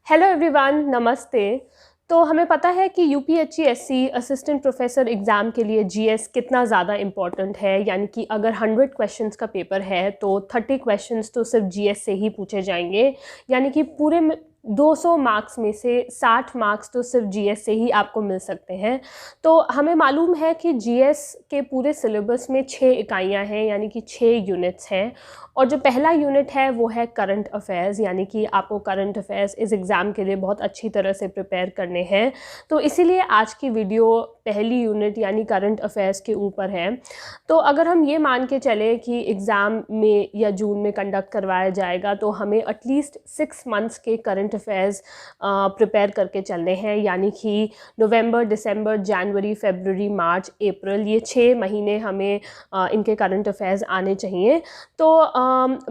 Hello everyone, नमस्ते। तो हमें पता है कि यूपीएचसीएससी असिस्टेंट प्रोफेसर एग्ज़ाम के लिए जीएस कितना ज़्यादा इम्पॉर्टेंट है। यानी कि अगर 100 क्वेश्चंस का पेपर है तो 30 क्वेश्चंस तो सिर्फ जीएस से ही पूछे जाएंगे। यानी कि पूरे 200 मार्क्स में से 60 मार्क्स तो सिर्फ जीएस से ही आपको मिल सकते हैं। तो हमें मालूम है कि जीएस के पूरे सिलेबस में 6 इकाइयाँ हैं, यानी कि 6 यूनिट्स हैं। और जो पहला यूनिट है वो है करंट अफेयर्स, यानी कि आपको करंट अफेयर्स इस एग्ज़ाम के लिए बहुत अच्छी तरह से प्रिपेयर करने हैं। तो इसीलिए आज की वीडियो पहली यूनिट यानी करंट अफेयर्स के ऊपर है। तो अगर हम ये मान के चलें कि एग्ज़ाम में या जून में कंडक्ट करवाया जाएगा तो हमें एटलीस्ट 6 मंथ्स के करंट अफेयर्स प्रिपेयर करके चलने हैं। यानी कि नवंबर, दिसंबर, जनवरी, फरवरी, मार्च, अप्रैल, ये 6 महीने हमें इनके करंट अफेयर्स आने चाहिए। तो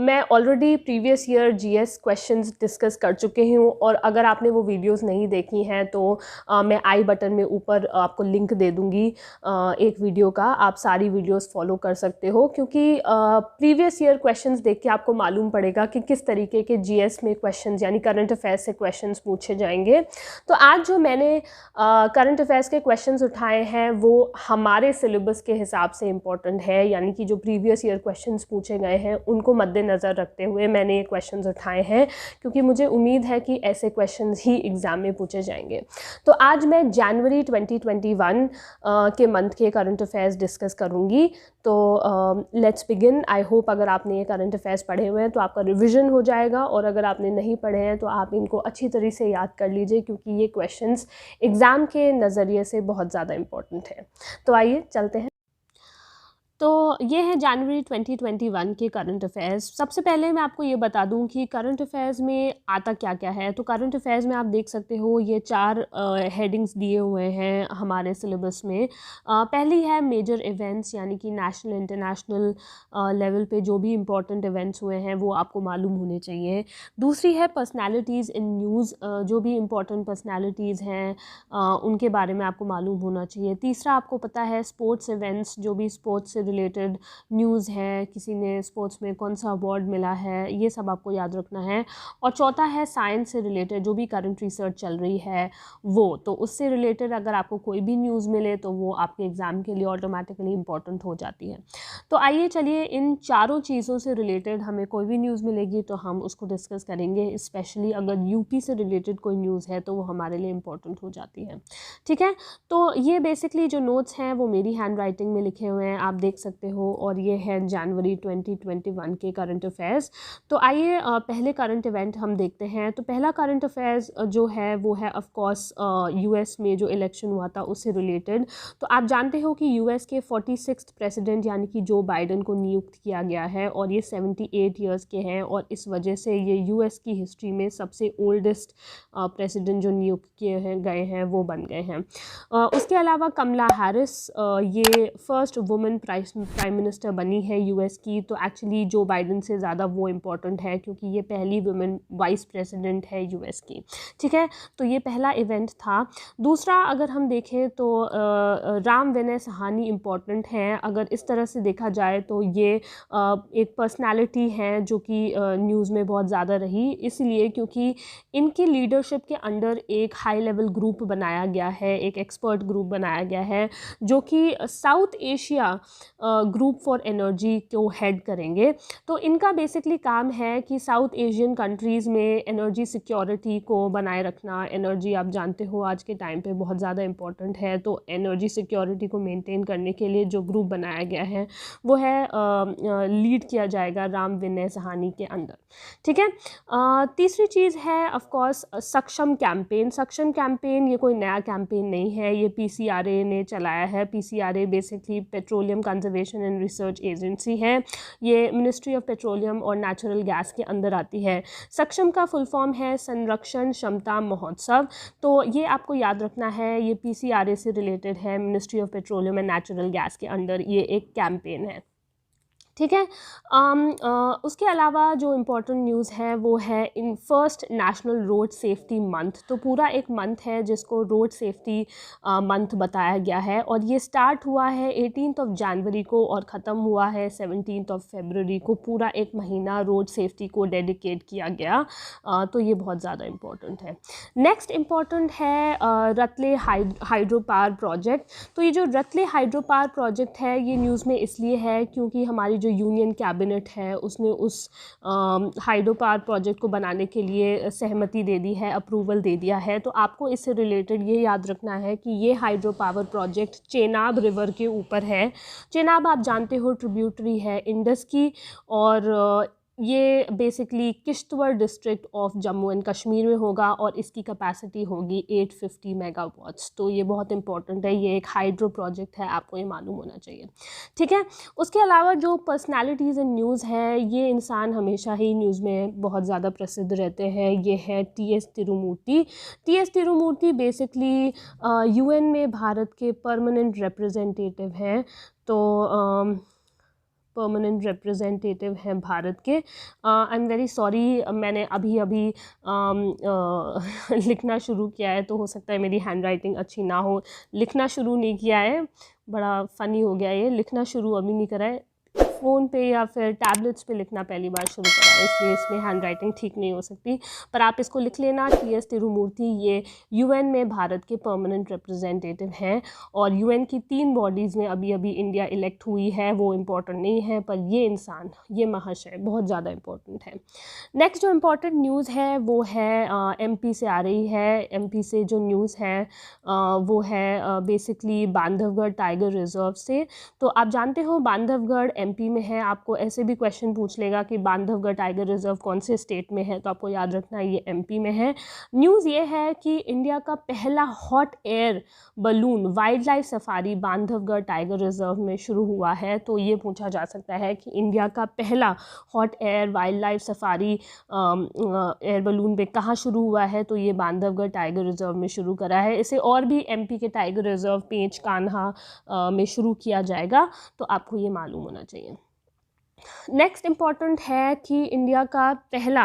मैं already previous year GS questions discuss कर चुके हूँ, और अगर आपने वो वीडियोस नहीं देखी हैं तो मैं आई बटन में ऊपर आपको लिंक दे दूँगी एक वीडियो का। आप सारी वीडियोस फॉलो कर सकते हो, क्योंकि प्रीवियस ईयर क्वेश्चंस देख के आपको मालूम पड़ेगा कि किस तरीके के जीएस में क्वेश्चंस यानी करंट अफेयर्स से क्वेश्चंस पूछे जाएंगे। तो आज जो मैंने करंट अफेयर्स के क्वेश्चंस उठाए हैं वो हमारे सिलेबस के हिसाब से इम्पोर्टेंट है। यानी कि जो प्रीवियस ईयर क्वेश्चंस पूछे गए हैं उनको मद्देनज़र रखते हुए मैंने ये क्वेश्चंस उठाए हैं, क्योंकि मुझे उम्मीद है कि ऐसे क्वेश्चंस ही एग्ज़ाम में पूछे जाएंगे। तो आज मैं जनवरी 2021 के मंथ के करंट अफेयर्स डिस्कस करूँगी। तो लेट्स बिगिन। आई होप अगर आपने ये करंट अफेयर्स पढ़े हुए हैं तो आपका रिविज़न हो जाएगा, और अगर आपने नहीं पढ़े हैं तो आप इनको अच्छी तरह से याद कर लीजिए, क्योंकि ये क्वेश्चंस एग्ज़ाम के नज़रिए से बहुत ज़्यादा इम्पोर्टेंट है। तो आइए चलते हैं। तो ये है जनवरी 2021 के करंट अफेयर्स। सबसे पहले मैं आपको ये बता दूं कि करंट अफेयर्स में आता क्या क्या है। तो करंट अफेयर्स में आप देख सकते हो ये 4 हेडिंग्स दिए हुए हैं हमारे सिलेबस में। पहली है मेजर इवेंट्स, यानी कि नेशनल इंटरनेशनल लेवल पे जो भी इम्पोर्टेंट इवेंट्स हुए हैं वो आपको मालूम होने चाहिए। दूसरी है पर्सनैलिटीज़ इन न्यूज़, जो भी इम्पोर्टेंट पर्सनैलिटीज़ हैं उनके बारे में आपको मालूम होना चाहिए। तीसरा आपको पता है स्पोर्ट्स इवेंट्स, जो भी स्पोर्ट्स से रिलेटेड न्यूज़ है, किसी ने स्पोर्ट्स में कौन सा अवार्ड मिला है, ये सब आपको याद रखना है। और चौथा है साइंस से रिलेटेड जो भी करंट रिसर्च चल रही है वो, तो उससे रिलेटेड अगर आपको कोई भी न्यूज़ मिले तो वो आपके एग्ज़ाम के लिए ऑटोमेटिकली इम्पॉर्टेंट हो जाती है। तो आइए चलिए इन चारों चीज़ों से रिलेटेड हमें कोई भी न्यूज़ मिलेगी तो हम उसको डिस्कस करेंगे। स्पेशली अगर यूपी से रिलेटेड कोई न्यूज़ है तो वो हमारे लिए इम्पॉर्टेंट हो जाती है। ठीक है, तो ये बेसिकली जो नोट्स हैं वो मेरी हैंड राइटिंग में लिखे हुए हैं, आप देख सकते हो। और ये है जनवरी 2021 के करंट अफेयर्स। तो आइए पहले करंट इवेंट हम देखते हैं। तो पहला करंट अफेयर्स जो है वो है ऑफ कोर्स यूएस में जो इलेक्शन हुआ था उससे रिलेटेड। तो आप जानते हो कि यूएस के 46th प्रेसिडेंट यानी कि जो बाइडन को नियुक्त किया गया है, और ये 78 ईयर्स के हैं, और इस वजह से ये यूएस की हिस्ट्री में सबसे ओल्डेस्ट प्रेसिडेंट जो नियुक्त किए गए हैं वो बन गए हैं। उसके अलावा कमला हैरिस ये फर्स्ट वुमेन प्राइम मिनिस्टर बनी है यूएस की। तो एक्चुअली जो बाइडन से ज़्यादा वो इम्पॉर्टेंट है, क्योंकि ये पहली वुमेन वाइस प्रेसिडेंट है यूएस की। ठीक है, तो ये पहला इवेंट था। दूसरा अगर हम देखें तो राम विनय सहानी इम्पॉर्टेंट हैं। अगर इस तरह से देखा जाए तो ये एक पर्सनालिटी हैं जो कि न्यूज़ में बहुत ज़्यादा रही, इसलिए क्योंकि इनकी लीडरशिप के अंडर एक हाई लेवल ग्रुप बनाया गया है, एक एक्सपर्ट ग्रुप बनाया गया है जो कि south Asia group for energy को हेड करेंगे। तो इनका बेसिकली काम है कि साउथ एशियन कंट्रीज़ में एनर्जी सिक्योरिटी को बनाए रखना। एनर्जी आप जानते हो आज के टाइम पे बहुत ज़्यादा इम्पोर्टेंट है, तो एनर्जी सिक्योरिटी को मेंटेन करने के लिए जो ग्रुप बनाया गया है वो है लीड किया जाएगा राम विनय सहानी के अंदर। ठीक है, तीसरी चीज़ है ऑफ कोर्स सक्षम कैंपेन। सक्षम कैंपेन ये कोई नया कैंपेन नहीं है, ये पीसीआरए ने चलाया है। PCRA basically petroleum conservation and research agency है, ये मिनिस्ट्री ऑफ पेट्रोलियम और नेचुरल गैस के अंदर आती है। सक्षम का फुल फॉर्म है संरक्षण क्षमता महोत्सव। तो ये आपको याद रखना है, ये पीसीआरए से रिलेटेड है, ministry of petroleum and natural gas के अंडर ये एक कैंपेन है। ठीक है। उसके अलावा जो इम्पोर्टेंट न्यूज़ है वो है in first national road safety month. तो पूरा एक मंथ है जिसको रोड सेफ्टी मंथ बताया गया है, और ये स्टार्ट हुआ है 18 जनवरी को और ख़त्म हुआ है 17 फरवरी को। पूरा एक महीना रोड सेफ्टी को डेडिकेट किया गया। तो ये बहुत ज़्यादा इम्पोर्टेंट है। नेक्स्ट इम्पॉर्टेंट है रतले हाइड्रो पावर प्रोजेक्ट। तो ये जो रतले हाइड्रो पावर प्रोजेक्ट है ये न्यूज़ में इसलिए है क्योंकि हमारी जो यूनियन कैबिनेट है उसने उस हाइड्रो पावर प्रोजेक्ट को बनाने के लिए सहमति दे दी है, अप्रूवल दे दिया है। तो आपको इससे रिलेटेड ये याद रखना है कि ये hydro power project Chenab river के ऊपर है। चेनाब आप जानते हो ट्रिब्यूटरी है इंडस की, और ये basically Kishtwar district of Jammu and Kashmir में होगा, और इसकी कैपेसिटी होगी 850 मेगावाट्स। तो ये बहुत इंपॉर्टेंट है, ये एक हाइड्रो प्रोजेक्ट है, आपको ये मालूम होना चाहिए। ठीक है। उसके अलावा जो पर्सनालिटीज़ इन न्यूज़ है, ये इंसान हमेशा ही न्यूज़ में बहुत ज़्यादा प्रसिद्ध रहते हैं। ये है T.S.. Tirumurti. T.S.. Tirumurti basically UN में भारत के परमानेंट रिप्रेजेंटेटिव हैं। तो परमानेंट रिप्रेजेंटेटिव हैं भारत के। आई एम वेरी सॉरी, मैंने अभी अभी लिखना शुरू किया है, तो हो सकता है मेरी हैंड राइटिंग अच्छी ना हो। लिखना शुरू नहीं किया है, बड़ा फ़नी हो गया ये, लिखना शुरू अभी नहीं करा है। फ़ोन पे या फिर टैबलेट्स पे लिखना पहली बार शुरू करा है, इसलिए इसमें हैंड राइटिंग ठीक नहीं हो सकती। पर आप इसको लिख लेना, टी.एस. तिरुमूर्ति ये यूएन में भारत के परमानेंट रिप्रेजेंटेटिव हैं, और यूएन की 3 बॉडीज़ में अभी अभी इंडिया इलेक्ट हुई है। वो इम्पोर्टेंट नहीं है, पर ये इंसान, ये महाशय बहुत ज़्यादा इम्पोर्टेंट है। नेक्स्ट जो इम्पोर्टेंट न्यूज़ है वो है एमपी से आ रही है। एमपी से जो न्यूज़ है वो है बेसिकली बांधवगढ़ टाइगर रिजर्व से। तो आप जानते हो बांधवगढ़ एमपी में है। आपको ऐसे भी क्वेश्चन पूछ लेगा कि बांधवगढ़ टाइगर रिजर्व कौन से स्टेट में है, तो आपको याद रखना है ये एमपी में है। न्यूज़ ये है कि इंडिया का पहला hot air balloon wild life safari Bandhavgarh tiger reserve में शुरू हुआ है। तो ये पूछा जा सकता है कि इंडिया का पहला hot air wild life safari air balloon पे कहाँ शुरू हुआ है, तो ये बांधवगढ़ टाइगर रिजर्व में शुरू करा है। इसे और भी एमपी के टाइगर रिजर्व पेंच कान्हा में शुरू किया जाएगा, तो आपको ये मालूम होना चाहिए। नेक्स्ट इम्पॉर्टेंट है कि इंडिया का पहला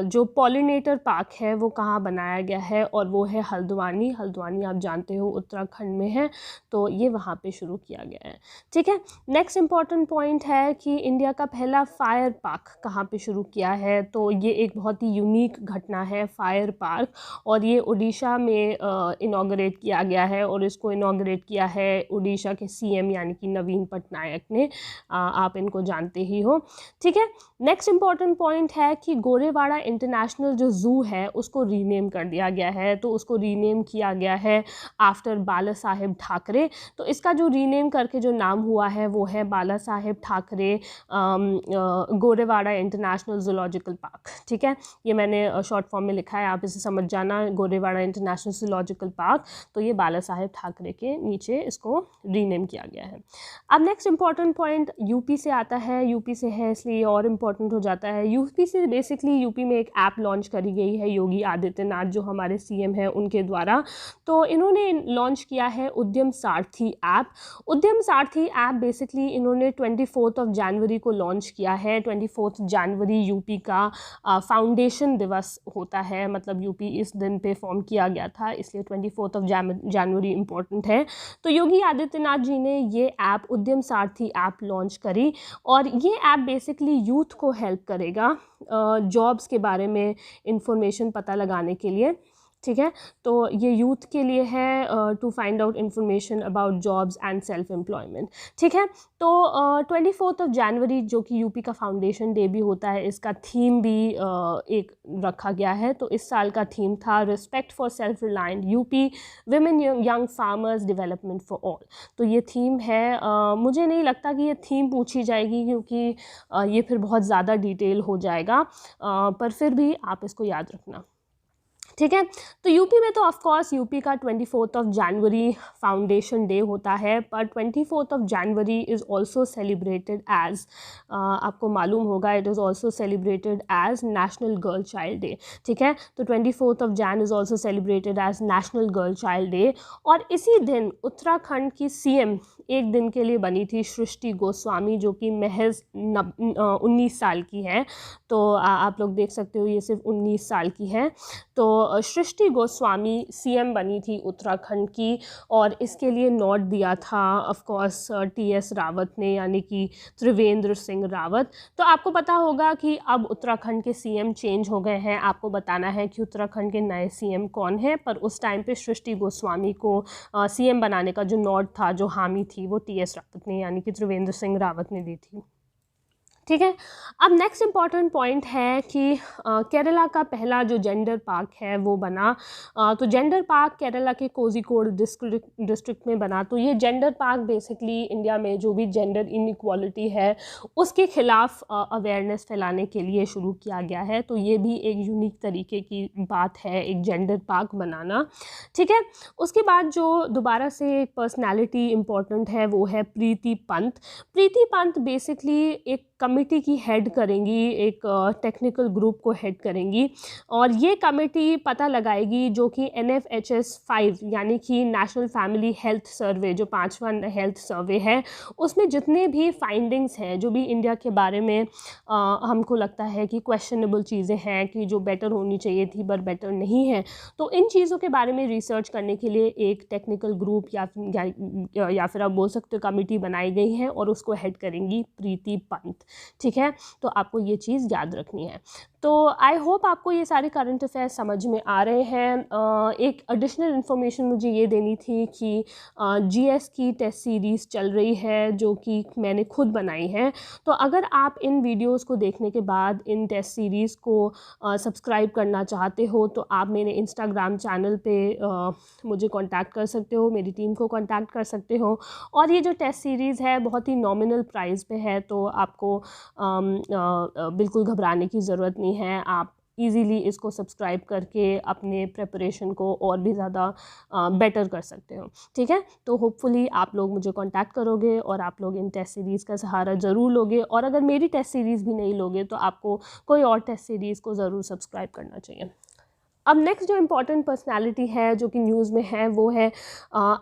जो पॉलिनेटर पार्क है वो कहाँ बनाया गया है, और वो है हल्द्वानी। हल्द्वानी आप जानते हो उत्तराखंड में है, तो ये वहाँ पे शुरू किया गया है। ठीक है। नेक्स्ट इम्पॉर्टेंट पॉइंट है कि इंडिया का पहला फायर पार्क कहाँ पे शुरू किया है, तो ये एक बहुत ही यूनिक घटना है फायर पार्क, और ये उड़ीसा में इनॉग्रेट किया गया है, और इसको इनॉग्रेट किया है उड़ीसा के सीएम यानी कि नवीन पटनायक ने। आप इनको जानते ही हो। ठीक है। नेक्स्ट इम्पॉर्टेंट पॉइंट है कि गोरेवाड़ा इंटरनेशनल जो ज़ू है उसको रीनेम कर दिया गया है। तो उसको रीनेम किया गया है आफ्टर बाला साहेब ठाकरे। तो इसका जो रीनेम करके जो नाम हुआ है वो है Bala Saheb Thackeray Gorewada international zoological park. ठीक है। ये मैंने शॉर्ट फॉर्म में लिखा है, आप इसे समझ जाना, गोरेवाड़ा इंटरनेशनल जूलॉजिकल पार्क। तो ये बाला साहेब ठाकरे के नीचे इसको रीनेम किया गया है। अब नेक्स्ट इम्पॉर्टेंट पॉइंट यूपी से आता है। यूपी से है इसलिए और इम्पॉर्टेंट हो जाता है। यूपी से बेसिकली यूपी में एक ऐप लॉन्च करी गई है योगी आदित्यनाथ जो हमारे सीएम हैं उनके द्वारा। तो इन्होंने लॉन्च किया है उद्यम सारथी ऐप। उद्यम सारथी ऐप बेसिकली इन्होंने 24 जनवरी को लॉन्च किया है। 24 जनवरी यूपी का फाउंडेशन दिवस होता है, मतलब यूपी इस दिन पे फॉर्म किया गया था, इसलिए 24 जनवरी इम्पोर्टेंट है। तो योगी आदित्यनाथ जी ने ये ऐप उद्यम सारथी ऐप लॉन्च करी, और ये ऐप बेसिकली यूथ को हेल्प करेगा जॉब्स के बारे में इंफॉर्मेशन पता लगाने के लिए। ठीक है। तो ये यूथ के लिए है to find out information about jobs and self employment. ठीक है। तो 24 जनवरी जो कि यूपी का फाउंडेशन डे भी होता है, इसका थीम भी एक रखा गया है। तो इस साल का थीम था respect for self reliant UP, women young farmers, development for all. तो ये थीम है। मुझे नहीं लगता कि ये थीम पूछी जाएगी क्योंकि ये फिर बहुत ज़्यादा डिटेल हो जाएगा, पर फिर भी आप इसको याद रखना। ठीक है। तो यूपी में तो ऑफ कोर्स यूपी का 24 जनवरी फाउंडेशन डे होता है, पर 24 January is also celebrated as, आपको मालूम होगा, it is also celebrated as national girl child day. ठीक है, तो 24 Jan is also celebrated as national girl child day. और इसी दिन उत्तराखंड की सीएम एक दिन के लिए बनी थी सृष्टि गोस्वामी, जो कि महज 19 साल की है। तो आप लोग देख सकते हो ये सिर्फ 19 साल की है। तो सृष्टि गोस्वामी सीएम बनी थी उत्तराखंड की, और इसके लिए नोट दिया था ऑफ कोर्स टीएस रावत ने, यानी कि त्रिवेंद्र सिंह रावत। तो आपको पता होगा कि अब उत्तराखंड के सीएम चेंज हो गए हैं, आपको बताना है कि उत्तराखंड के नए सीएम कौन है। पर उस टाइम पे सृष्टि गोस्वामी को सीएम बनाने का जो नोट था, जो हामी थी, वो टीएस रावत ने, यानी कि त्रिवेंद्र सिंह रावत ने दी थी। ठीक है। अब नेक्स्ट इम्पॉर्टेंट पॉइंट है कि केरला का पहला जो जेंडर पार्क है वो बना। तो जेंडर पार्क केरला के कोझिकोड डिस्ट्रिक्ट में बना। तो ये जेंडर पार्क बेसिकली इंडिया में जो भी जेंडर इनइक्वालिटी है उसके ख़िलाफ़ अवेयरनेस फैलाने के लिए शुरू किया गया है। तो ये भी एक यूनिक तरीके की बात है, एक जेंडर पार्क बनाना। ठीक है। उसके बाद जो दोबारा से एक पर्सनैलिटी इम्पॉर्टेंट है वो है प्रीति पंत। प्रीति पंत बेसिकली एक कमेटी की हेड करेंगी, एक टेक्निकल ग्रुप को हेड करेंगी, और ये कमेटी पता लगाएगी जो कि NFHS 5 यानी कि नेशनल फैमिली हेल्थ सर्वे, जो 5वां हेल्थ सर्वे है, उसमें जितने भी फाइंडिंग्स हैं, जो भी इंडिया के बारे में हमको लगता है कि क्वेश्चनेबल चीज़ें हैं, कि जो बेटर होनी चाहिए थी पर बेटर नहीं है, तो इन चीज़ों के बारे में रिसर्च करने के लिए एक टेक्निकल ग्रुप या फिर आप बोल सकते हो कमेटी बनाई गई है, और उसको हेड करेंगी प्रीति पंत। ठीक है, तो आपको ये चीज़ याद रखनी है। तो आई होप आपको ये सारे करंट अफेयर्स समझ में आ रहे हैं। एक एडिशनल इन्फॉर्मेशन मुझे ये देनी थी कि GS की टेस्ट सीरीज़ चल रही है, जो कि मैंने खुद बनाई है। तो अगर आप इन वीडियोस को देखने के बाद इन टेस्ट सीरीज़ को सब्सक्राइब करना चाहते हो, तो आप मेरे इंस्टाग्राम चैनल पे मुझे कांटेक्ट कर सकते हो, मेरी टीम को कांटेक्ट कर सकते हो। और ये जो टेस्ट सीरीज़ है बहुत ही नॉमिनल प्राइस पे है, तो आपको बिल्कुल घबराने की ज़रूरत नहीं है। आप इजीली इसको सब्सक्राइब करके अपने प्रिपरेशन को और भी ज़्यादा बेटर कर सकते हो। ठीक है, तो होपफुली आप लोग मुझे कांटेक्ट करोगे और आप लोग इन टेस्ट सीरीज़ का सहारा ज़रूर लोगे। और अगर मेरी टेस्ट सीरीज़ भी नहीं लोगे तो आपको कोई और टेस्ट सीरीज़ को ज़रूर सब्सक्राइब करना चाहिए। अब नेक्स्ट जो इम्पॉर्टेंट पर्सनालिटी है जो कि न्यूज़ में है वो है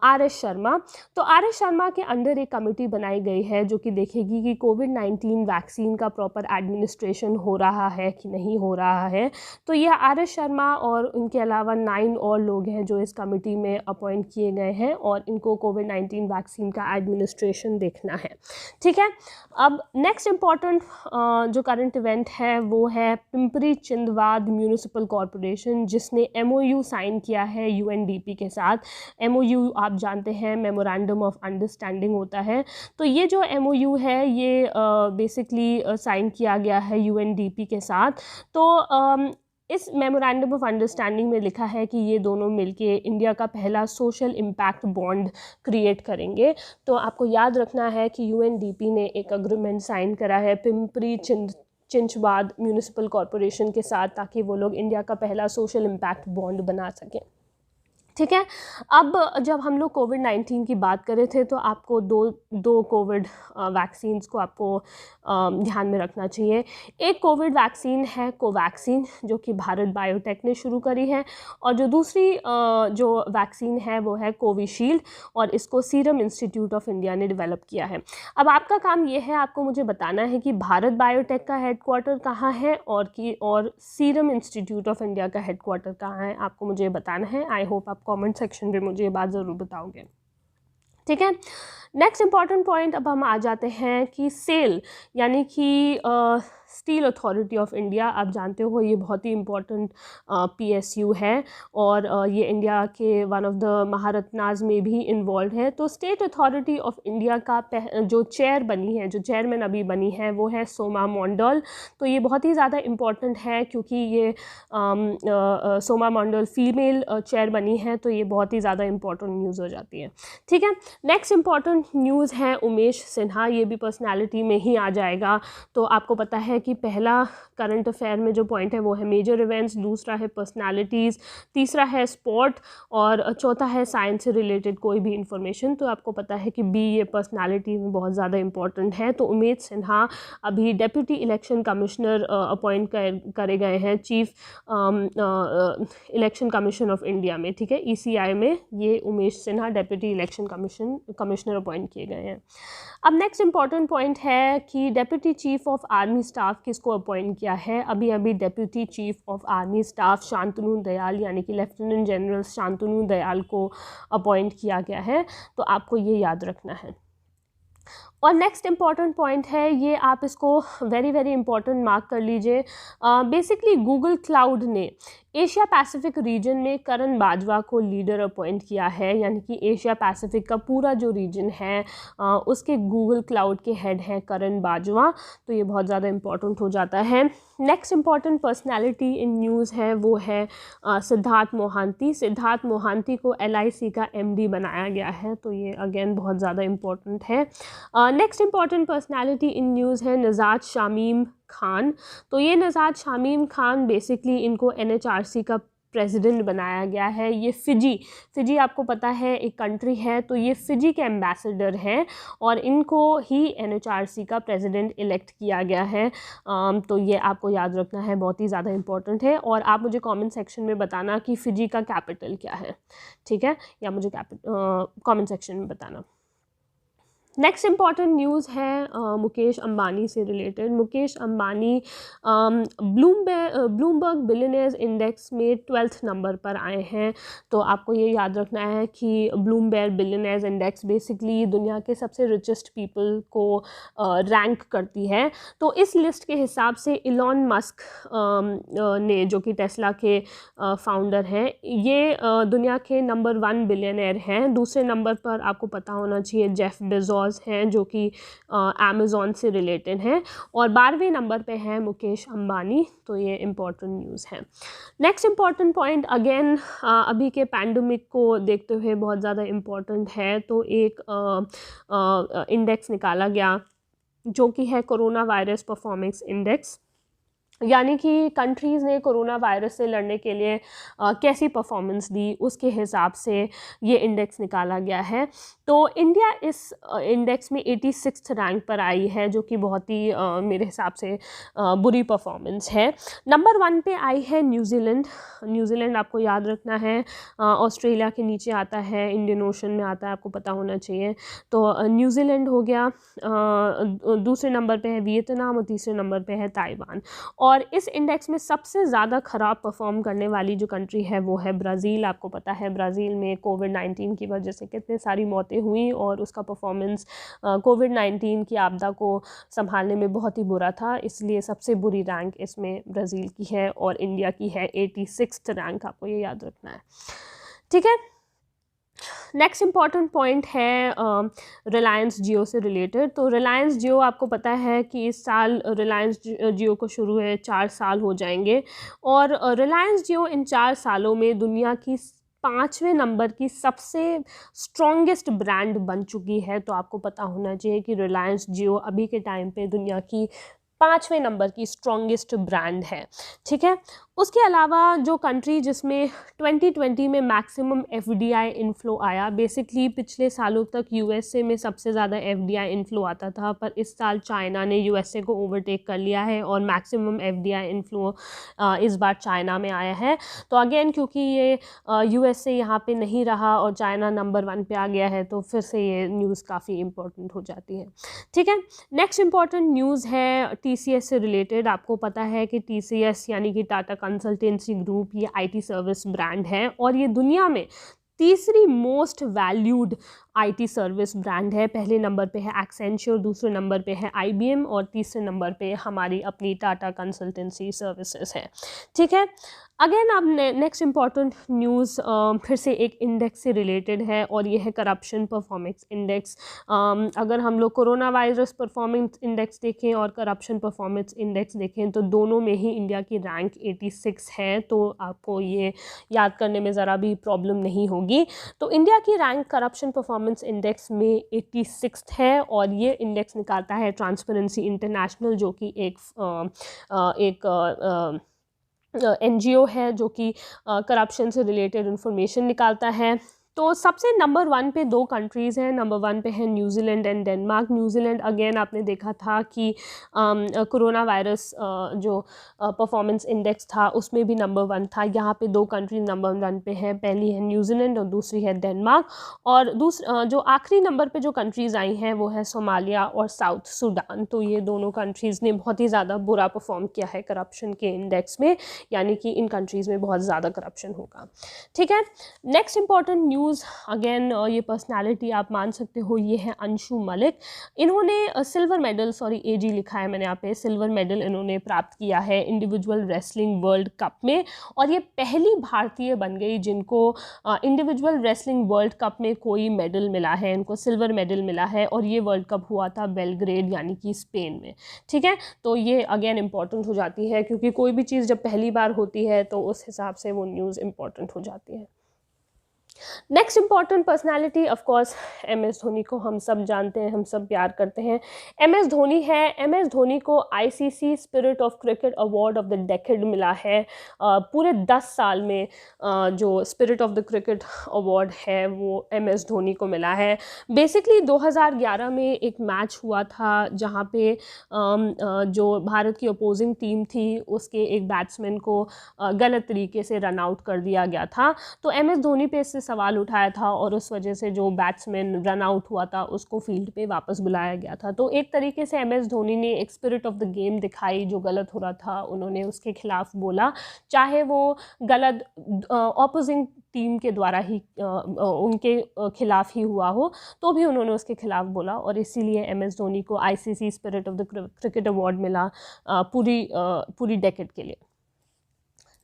RS शर्मा। तो RS शर्मा के अंडर एक कमेटी बनाई गई है जो कि देखेगी कि कोविड-19 वैक्सीन का प्रॉपर एडमिनिस्ट्रेशन हो रहा है कि नहीं हो रहा है। तो यह RS शर्मा और उनके अलावा 9 और लोग हैं जो इस कमेटी में अपॉइंट किए गए हैं, और इनको कोविड-19 वैक्सीन का एडमिनिस्ट्रेशन देखना है। ठीक है। अब नेक्स्ट इम्पॉर्टेंट जो करंट इवेंट है वो है पिंपरी चिंदवाड म्यूनिसिपल कॉरपोरेशन, जिसने MOU साइन किया है UNDP के साथ। MOU आप जानते हैं मेमोरेंडम ऑफ अंडरस्टैंडिंग होता है। तो ये जो MOU है ये बेसिकली साइन किया गया है UNDP के साथ। तो इस मेमोरेंडम ऑफ अंडरस्टैंडिंग में लिखा है कि ये दोनों मिलके इंडिया का पहला सोशल इम्पैक्ट बॉन्ड क्रिएट करेंगे। तो आपको याद रखना है कि UNDP ने एक एग्रीमेंट साइन करा है पिंपरी चिंचवाड म्यूनिसिपल कॉरपोरेशन के साथ, ताकि वो लोग इंडिया का पहला सोशल इम्पैक्ट बॉन्ड बना सकें। ठीक है। अब जब हम लोग कोविड-19 की बात कर रहे थे तो आपको दो कोविड वैक्सीन्स को आपको ध्यान में रखना चाहिए। एक कोविड वैक्सीन है कोवैक्सीन, जो कि भारत बायोटेक ने शुरू करी है, और जो दूसरी जो वैक्सीन है वो है कोविशील्ड, और इसको सीरम इंस्टीट्यूट ऑफ इंडिया ने डेवलप किया है। अब आपका काम ये है, आपको मुझे बताना है कि भारत बायोटेक का हेडक्वार्टर कहाँ है और सीरम इंस्टीट्यूट ऑफ इंडिया का हेडक्वार्टर कहाँ है, आपको मुझे बताना है। आई होप आप कमेंट सेक्शन में मुझे ये बात ज़रूर बताओगे। ठीक है। नेक्स्ट इम्पॉर्टेंट पॉइंट अब हम आ जाते हैं कि सेल यानी कि स्टील अथॉरिटी ऑफ इंडिया, आप जानते हो ये बहुत ही इम्पॉर्टेंट PSU है, और ये इंडिया के वन ऑफ द महारत्नाज में भी इन्वॉल्व है। तो स्टेट अथॉरिटी ऑफ इंडिया का जो चेयर बनी है, जो चेयरमैन अभी बनी है, वो है सोमा मंडल। तो ये बहुत ही ज़्यादा इम्पॉर्टेंट है क्योंकि ये सोमा मंडल फीमेल चेयर बनी है, तो ये बहुत ही ज़्यादा इम्पॉर्टेंट न्यूज़ हो जाती है। ठीक है। नेक्स्ट इम्पॉर्टेंट न्यूज़ है उमेश सिन्हा, ये भी पर्सनैलिटी में ही आ जाएगा। तो आपको पता है है कि पहला करंट अफेयर में जो पॉइंट है वो है मेजर इवेंट्स, दूसरा है पर्सनालिटीज़, तीसरा है स्पोर्ट और चौथा है साइंस से रिलेटेड कोई भी इंफॉर्मेशन। तो आपको पता है कि बी ये पर्सनालिटी में बहुत ज़्यादा इंपॉर्टेंट है। तो उमेश सिन्हा अभी डेप्यूटी इलेक्शन कमिश्नर अपॉइंट करे गए हैं chief election commission of India में, ठीक है, ECI में ये Umesh Sinha deputy election commissioner appoint किए गए हैं। अब नेक्स्ट इंपॉर्टेंट पॉइंट है कि deputy chief of army staff किसको अपॉइंट किया है। अभी deputy chief of army staff Shantanu Dayal यानी कि लेफ्टिनेंट जनरल शांतनु दयाल को अपॉइंट किया गया है। तो आपको ये याद रखना है। और नेक्स्ट इम्पॉर्टेंट पॉइंट है, ये आप इसको वेरी वेरी इंपॉर्टेंट मार्क कर लीजिए। बेसिकली गूगल क्लाउड ने एशिया पैसिफिक रीजन में करण बाजवा को लीडर अपॉइंट किया है, यानी कि एशिया पैसिफिक का पूरा जो रीजन है उसके गूगल क्लाउड के हेड हैं करण बाजवा। तो ये बहुत ज़्यादा इंपॉर्टेंट हो जाता है। Next important personality in news है वो है सिद्धार्थ मोहांती। सिद्धार्थ मोहांती को LIC का MD बनाया गया है। तो ये अगेन बहुत ज़्यादा इंपॉर्टेंट है। Next important personality in news है नज़ात शामीम खान। तो ये नज़ात शामीम खान बेसिकली इनको NHRC का प्रेसिडेंट बनाया गया है। ये फ़िजी आपको पता है एक कंट्री है, तो ये फ़िजी के एम्बेसडर हैं और इनको ही NHRC का प्रेसिडेंट इलेक्ट किया गया है। तो ये आपको याद रखना है, बहुत ही ज़्यादा इंपॉर्टेंट है। और आप मुझे कमेंट सेक्शन में बताना कि फ़िजी का कैपिटल क्या है, ठीक है, या मुझे कमेंट सेक्शन में बताना। नेक्स्ट इम्पॉर्टेंट न्यूज़ है मुकेश अंबानी से related. Mukesh Ambani Bloomberg billionaires index में 12th नंबर पर आए हैं। तो आपको ये याद रखना है कि ब्लूमबर्ग बिलियनेयर्स इंडेक्स बेसिकली दुनिया के सबसे रिचेस्ट पीपल को रैंक करती है। तो इस लिस्ट के हिसाब से इलॉन मस्क ने, जो कि टेस्ला के फाउंडर हैं, ये दुनिया के नंबर 1 बिलियनेयर हैं। दूसरे नंबर पर आपको पता होना चाहिए जेफ बेजोस हैं, जो कि अमेज़ॉन से रिलेटेड हैं। और 12वें नंबर पे है मुकेश अंबानी। तो ये इम्पॉर्टेंट न्यूज़ है। नेक्स्ट इम्पॉर्टेंट पॉइंट अगेन अभी के पैंडमिक को देखते हुए बहुत ज़्यादा इम्पॉर्टेंट है। तो एक इंडेक्स निकाला गया जो कि है कोरोना वायरस परफॉर्मेंस इंडेक्स, यानी कि कंट्रीज़ ने कोरोना वायरस से लड़ने के लिए कैसी परफॉर्मेंस दी, उसके हिसाब से ये इंडेक्स निकाला गया है। तो इंडिया इस इंडेक्स में 86th रैंक पर आई है, जो कि बहुत ही मेरे हिसाब से बुरी परफॉर्मेंस है। नंबर 1 पे आई है न्यूजीलैंड आपको याद रखना है। ऑस्ट्रेलिया के नीचे आता है, इंडियन ओशन में आता है, आपको पता होना चाहिए। तो न्यूजीलैंड हो गया। दूसरे नंबर पे है वियतनाम और तीसरे नंबर पे है ताइवान। और इस इंडेक्स में सबसे ज़्यादा ख़राब परफॉर्म करने वाली जो कंट्री है वो है ब्राज़ील। आपको पता है ब्राज़ील में कोविड-19 की वजह से कितनी सारी मौतें हुई और उसका परफॉर्मेंस कोविड-19 की आपदा को संभालने में बहुत ही बुरा था। इसलिए सबसे बुरी रैंक इसमें ब्राज़ील की है और इंडिया की है 86th रैंक। आपको ये याद रखना है, ठीक है। नेक्स्ट इम्पॉर्टेंट पॉइंट है रिलायंस जियो से रिलेटेड। तो रिलायंस जियो आपको पता है कि इस साल रिलायंस जियो को शुरू हुए 4 साल हो जाएंगे और रिलायंस जियो इन 4 सालों में दुनिया की 5वें नंबर की सबसे स्ट्रॉन्गेस्ट ब्रांड बन चुकी है। तो आपको पता होना चाहिए कि रिलायंस जियो अभी के टाइम पे दुनिया की 5वें नंबर की स्ट्रॉन्गेस्ट ब्रांड है, ठीक है। उसके अलावा जो कंट्री जिसमें 2020 में मैक्सिमम FDI इनफ्लो आया, बेसिकली पिछले सालों तक USA में सबसे ज़्यादा FDI इनफ्लो आता था, पर इस साल चाइना ने USA को ओवरटेक कर लिया है और मैक्सिमम FDI इनफ्लो इस बार चाइना में आया है। तो अगेन क्योंकि ये USA यहाँ पे नहीं रहा और चाइना नंबर 1 पे आ गया है, तो फिर से ये न्यूज़ काफ़ी इम्पोर्टेंट हो जाती है, ठीक है। नेक्स्ट इम्पॉर्टेंट न्यूज़ है TCS से रिलेटेड। आपको पता है कि TCS यानी कि टाटा कंसल्टेंसी ग्रुप ये IT सर्विस ब्रांड है और ये दुनिया में तीसरी most valued IT service brand है। पहले नंबर पे है एक्सेंचर, दूसरे नंबर पे है IBM और तीसरे नंबर पे हमारी अपनी टाटा कंसल्टेंसी सर्विसेज है, ठीक है। अगेन अब नेक्स्ट इम्पॉर्टेंट न्यूज़ फिर से एक इंडेक्स से रिलेटेड है और ये है करप्शन परफॉर्मेंस इंडेक्स। अगर हम लोग कोरोना वायरस परफॉर्मेंस इंडेक्स देखें और करप्शन परफॉर्मेंस इंडेक्स देखें तो दोनों में ही इंडिया की रैंक 86 है। तो आपको ये याद करने में ज़रा भी प्रॉब्लम नहीं होगी। तो इंडिया की rank corruption performance performance index में 86 है, और ये इंडेक्स निकालता है ट्रांसपेरेंसी इंटरनेशनल, जो कि एक NGO है जो कि करप्शन से रिलेटेड इंफॉर्मेशन निकालता है। तो सबसे नंबर 1 पे 2 कंट्रीज़ हैं। नंबर 1 पे है New Zealand and Denmark. New Zealand again आपने देखा था कि कोरोना वायरस जो परफॉर्मेंस इंडेक्स था उसमें भी नंबर 1 था। यहाँ पे 2 कंट्री नंबर 1 पे है, पहली है न्यूजीलैंड और दूसरी है डेनमार्क। और जो आखिरी नंबर पे जो कंट्रीज़ आई हैं वो है सोमालिया और साउथ सूडान। तो ये दोनों कंट्रीज़ ने बहुत ही ज़्यादा बुरा परफॉर्म किया है करप्शन के इंडेक्स में, यानी कि इन कंट्रीज़ में बहुत ज़्यादा करप्शन होगा। ठीक है, नेक्स्ट इंपॉर्टेंट न्यूज़ अगेन ये पर्सनालिटी आप मान सकते हो, ये है अंशु मलिक। इन्होंने सिल्वर मेडल, सॉरी AG लिखा है मैंने यहाँ पे, सिल्वर मेडल इन्होंने प्राप्त किया है इंडिविजुअल रेसलिंग वर्ल्ड कप में, और ये पहली भारतीय बन गई जिनको इंडिविजुअल रेसलिंग वर्ल्ड कप में कोई मेडल मिला है। इनको सिल्वर मेडल मिला है, और ये वर्ल्ड कप हुआ था बेलग्रेड यानी कि स्पेन में। ठीक है, तो ये अगेन इम्पॉर्टेंट हो जाती है, क्योंकि कोई भी चीज़ जब पहली बार होती है तो उस हिसाब से वो न्यूज़ इम्पॉर्टेंट हो जाती है। Next important personality of course MS Dhoni को हम सब जानते हैं, हम सब प्यार करते हैं। MS धोनी है। MS धोनी को ICC spirit of cricket award of the decade मिला है। पूरे 10 साल में जो spirit of the cricket award है वो MS धोनी को मिला है। बेसिकली 2011 में एक मैच हुआ था जहाँ पे जो भारत की अपोजिंग टीम थी उसके एक बैट्समैन को गलत तरीके से रन आउट कर दिया गया था। तो MS धोनी पे इससे सवाल उठाया था, और उस वजह से जो बैट्समैन रन आउट हुआ था उसको फील्ड पे वापस बुलाया गया था। तो एक तरीके से MS धोनी ने एक स्पिरिट ऑफ द गेम दिखाई, जो गलत हो रहा था उन्होंने उसके खिलाफ बोला, चाहे वो गलत ऑपोजिंग टीम के द्वारा ही उनके खिलाफ ही हुआ हो, तो भी उन्होंने उसके खिलाफ बोला, और इसीलिए MS धोनी को ICC spirit of the cricket award मिला पूरी डेकेड के लिए।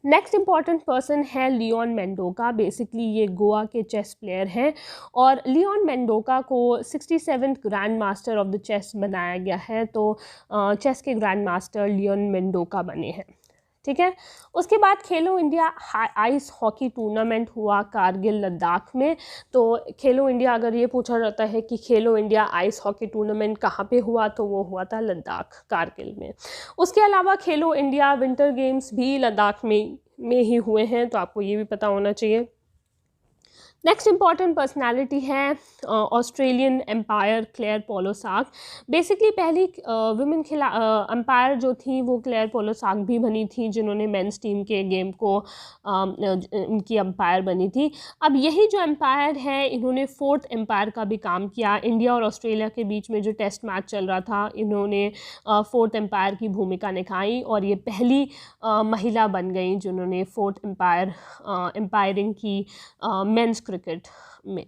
नेक्स्ट इंपॉर्टेंट पर्सन है लियोन मेंडोका। बेसिकली ये गोवा के चेस प्लेयर हैं, और लियोन मेंडोका को 67th grandmaster of the chess बनाया गया है। तो चेस के ग्रैंड मास्टर लियोन मेंडोका बने हैं। ठीक है, उसके बाद खेलो इंडिया आइस हॉकी टूर्नामेंट हुआ कारगिल लद्दाख में। तो खेलो इंडिया, अगर ये पूछा जाता है कि खेलो इंडिया आइस हॉकी टूर्नामेंट कहाँ पे हुआ, तो वो हुआ था लद्दाख, कारगिल में। उसके अलावा खेलो इंडिया विंटर गेम्स भी लद्दाख में ही हुए हैं, तो आपको ये भी पता होना चाहिए। नेक्स्ट इंपॉर्टेंट पर्सनालिटी है ऑस्ट्रेलियन एम्पायर क्लेयर पोलोसाक। बेसिकली पहली विमेन एम्पायर जो थी वो क्लेयर पोलोसाक भी बनी थी, जिन्होंने मेंस टीम के गेम को उनकी एम्पायर बनी थी। अब यही जो एम्पायर है इन्होंने 4th एम्पायर का भी काम किया। इंडिया और ऑस्ट्रेलिया के बीच में जो टेस्ट मैच चल रहा था, इन्होंने 4th एम्पायर की भूमिका निभाई, और ये पहली महिला बन गई जिन्होंने 4th एम्पायरिंग की मेंस क्रिकेट में।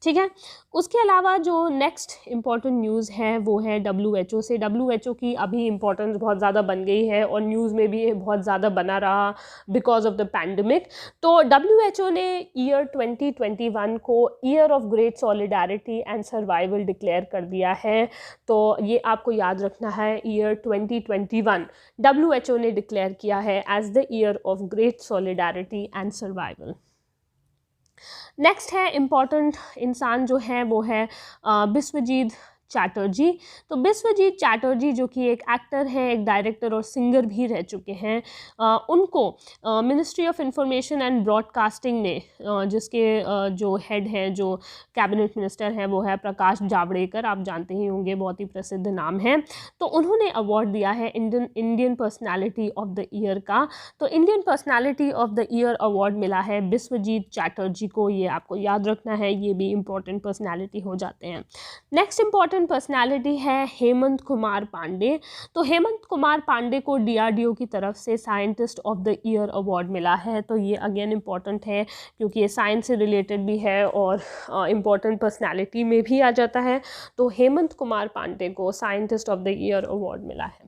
ठीक है, उसके अलावा जो नेक्स्ट इम्पॉर्टेंट न्यूज़ है वो है WHO से। WHO की अभी इम्पोर्टेंस बहुत ज़्यादा बन गई है, और न्यूज़ में भी ये बहुत ज़्यादा बना रहा बिकॉज ऑफ द पैंडमिक। तो WHO ने ईयर 2021 को year of great solidarity and survival declare कर दिया है। तो ये आपको याद रखना है, ईयर 2021 WHO ने डिक्लेयर किया है as the year of great solidarity and survival. Next है इम्पॉर्टेंट इंसान जो है वो है बिस्वजीत चैटर्जी। तो बिस्वजीत चैटर्जी जो कि एक एक्टर हैं, एक डायरेक्टर और सिंगर भी रह चुके हैं, उनको ministry of information and broadcasting ने जिसके जो हेड हैं, जो कैबिनेट मिनिस्टर हैं, वो है प्रकाश जावड़ेकर, आप जानते ही होंगे, बहुत ही प्रसिद्ध नाम है। तो उन्होंने अवार्ड दिया है Indian personality of the year का। तो Indian personality of the year award मिला है बिस्वजीत चैटर्जी को, ये आपको याद रखना है, ये भी इंपॉर्टेंट पर्सनैलिटी हो जाते हैं। नेक्स्ट इंपॉर्टेंट पर्सनालिटी है हेमंत कुमार पांडे। तो हेमंत कुमार पांडे को DRDO की तरफ से scientist of the year award मिला है। तो ये अगेन इम्पॉर्टेंट है क्योंकि ये साइंस से रिलेटेड भी है और इम्पॉर्टेंट पर्सनालिटी में भी आ जाता है। तो हेमंत कुमार पांडे को scientist of the year award मिला है।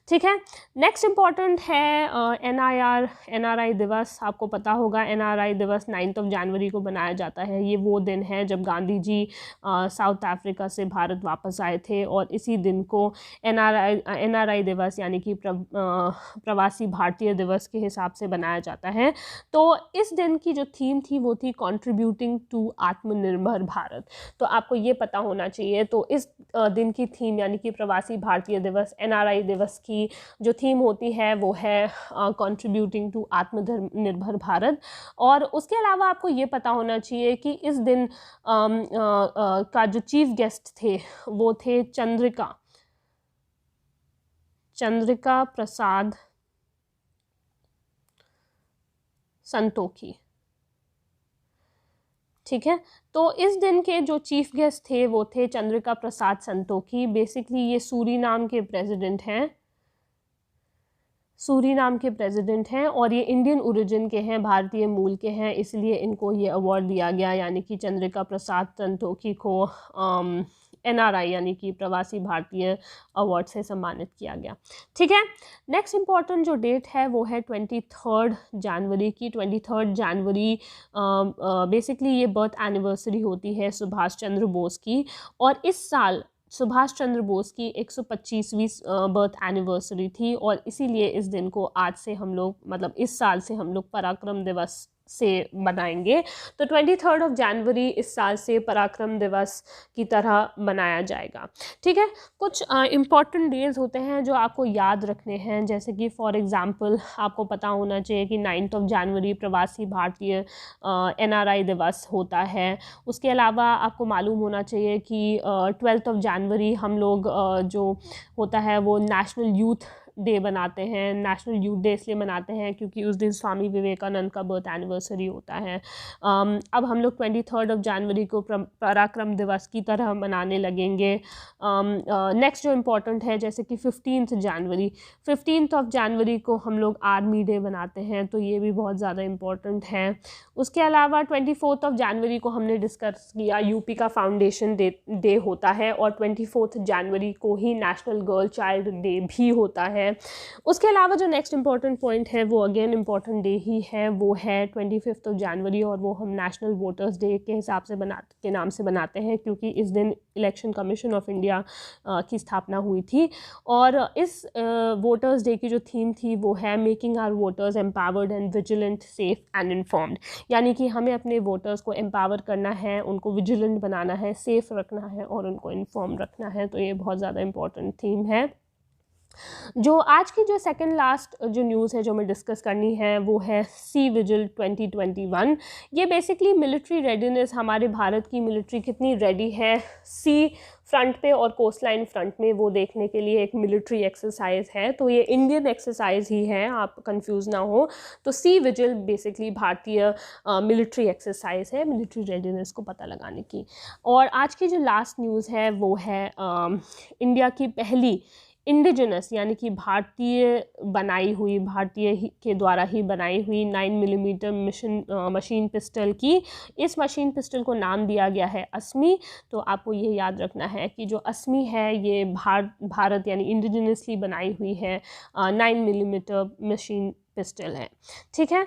ठीक है। नेक्स्ट इम्पॉर्टेंट है NRI दिवस। आपको पता होगा NRI दिवस 9 जनवरी को बनाया जाता है। ये वो दिन है जब गांधी जी साउथ अफ्रीका से भारत वापस आए थे, और इसी दिन को NRI दिवस यानी कि प्रवासी भारतीय दिवस के हिसाब से बनाया जाता है। तो इस दिन की जो थीम थी वो थी कंट्रीब्यूटिंग टू आत्मनिर्भर भारत। तो आपको ये पता होना चाहिए। तो इस दिन की थीम यानी कि प्रवासी भारतीय दिवस NRI दिवस की जो थीम होती है वो है कंट्रीब्यूटिंग टू आत्मनिर्भर भारत। और उसके अलावा आपको ये पता होना चाहिए कि इस दिन का जो चीफ गेस्ट थे वो थे चंद्रिका प्रसाद संतोखी। ठीक है। तो इस दिन के जो चीफ गेस्ट थे वो थे चंद्रिका प्रसाद संतोखी। बेसिकली ये सूरीनाम के प्रेसिडेंट हैं और ये इंडियन ओरिजिन के हैं, भारतीय मूल के हैं, इसलिए इनको ये अवार्ड दिया गया, यानी कि चंद्रिका प्रसाद संतोखी को NRI यानी कि प्रवासी भारतीय अवार्ड से सम्मानित किया गया। ठीक है। नेक्स्ट इम्पॉर्टेंट जो डेट है वो है 23 जनवरी की। 23 जनवरी बेसिकली ये बर्थ एनिवर्सरी होती है सुभाष चंद्र बोस की, और इस साल सुभाष चंद्र बोस की 125वीं बर्थ एनिवर्सरी थी, और इसीलिए इस दिन को आज से हम लोग, मतलब इस साल से हम लोग पराक्रम दिवस से बनाएंगे। तो 23 जनवरी इस साल से पराक्रम दिवस की तरह मनाया जाएगा। ठीक है। कुछ इम्पॉर्टेंट डेज होते हैं जो आपको याद रखने हैं, जैसे कि फॉर एग्जांपल आपको पता होना चाहिए कि 9 जनवरी प्रवासी भारतीय NRI दिवस होता है। उसके अलावा आपको मालूम होना चाहिए कि 12 जनवरी हम लोग जो होता है वो नेशनल यूथ डे बनाते हैं। नेशनल यूथ डे इसलिए मनाते हैं क्योंकि उस दिन स्वामी विवेकानंद का बर्थ एनिवर्सरी होता है। अब हम लोग 23 जनवरी को पराक्रम दिवस की तरह मनाने लगेंगे। नेक्स्ट जो इम्पोर्टेंट है जैसे कि 15 जनवरी को हम लोग आर्मी डे मनाते हैं, तो ये भी बहुत ज़्यादा इम्पोर्टेंट है। उसके अलावा 24 जनवरी को हमने डिस्कस किया यूपी का फाउंडेशन डे होता है, और 24 जनवरी को ही नेशनल गर्ल चाइल्ड डे भी होता है। उसके अलावा जो नेक्स्ट इम्पॉर्टेंट पॉइंट है वो अगेन इम्पॉर्टेंट डे ही है, वो है 25 जनवरी, और वो हम नेशनल वोटर्स डे के हिसाब से के नाम से बनाते हैं क्योंकि इस दिन इलेक्शन कमीशन ऑफ इंडिया की स्थापना हुई थी। और इस वोटर्स डे की जो थीम थी वो है making our voters empowered and vigilant, safe and informed, यानी कि हमें अपने वोटर्स को एम्पावर करना है, उनको विजिलेंट बनाना है, सेफ रखना है और उनको इन्फॉर्म रखना है। तो ये बहुत ज़्यादा इम्पॉर्टेंट थीम है। जो आज की जो सेकंड लास्ट जो न्यूज़ है जो मैं डिस्कस करनी है वो है सी विजिल 2021। ये बेसिकली मिलिट्री रेडीनेस, हमारे भारत की मिलिट्री कितनी रेडी है सी फ्रंट पे और कोस्ट लाइन फ्रंट में, वो देखने के लिए एक मिलिट्री एक्सरसाइज है। तो ये इंडियन एक्सरसाइज ही है, आप कंफ्यूज ना हो। तो सी विजिल बेसिकली भारतीय मिलिट्री एक्सरसाइज है, मिलिट्री रेडीनेस को पता लगाने की। और आज की जो लास्ट न्यूज़ है वो है इंडिया की पहली इंडिजिनस यानी कि भारतीय बनाई हुई, भारतीय के द्वारा ही बनाई हुई 9mm मशीन पिस्टल की। इस मशीन पिस्टल को नाम दिया गया है अस्मी। तो आपको ये याद रखना है कि जो अस्मी है ये भारत यानी इंडिजिनसली बनाई हुई है 9mm मशीन पिस्टल है। ठीक है।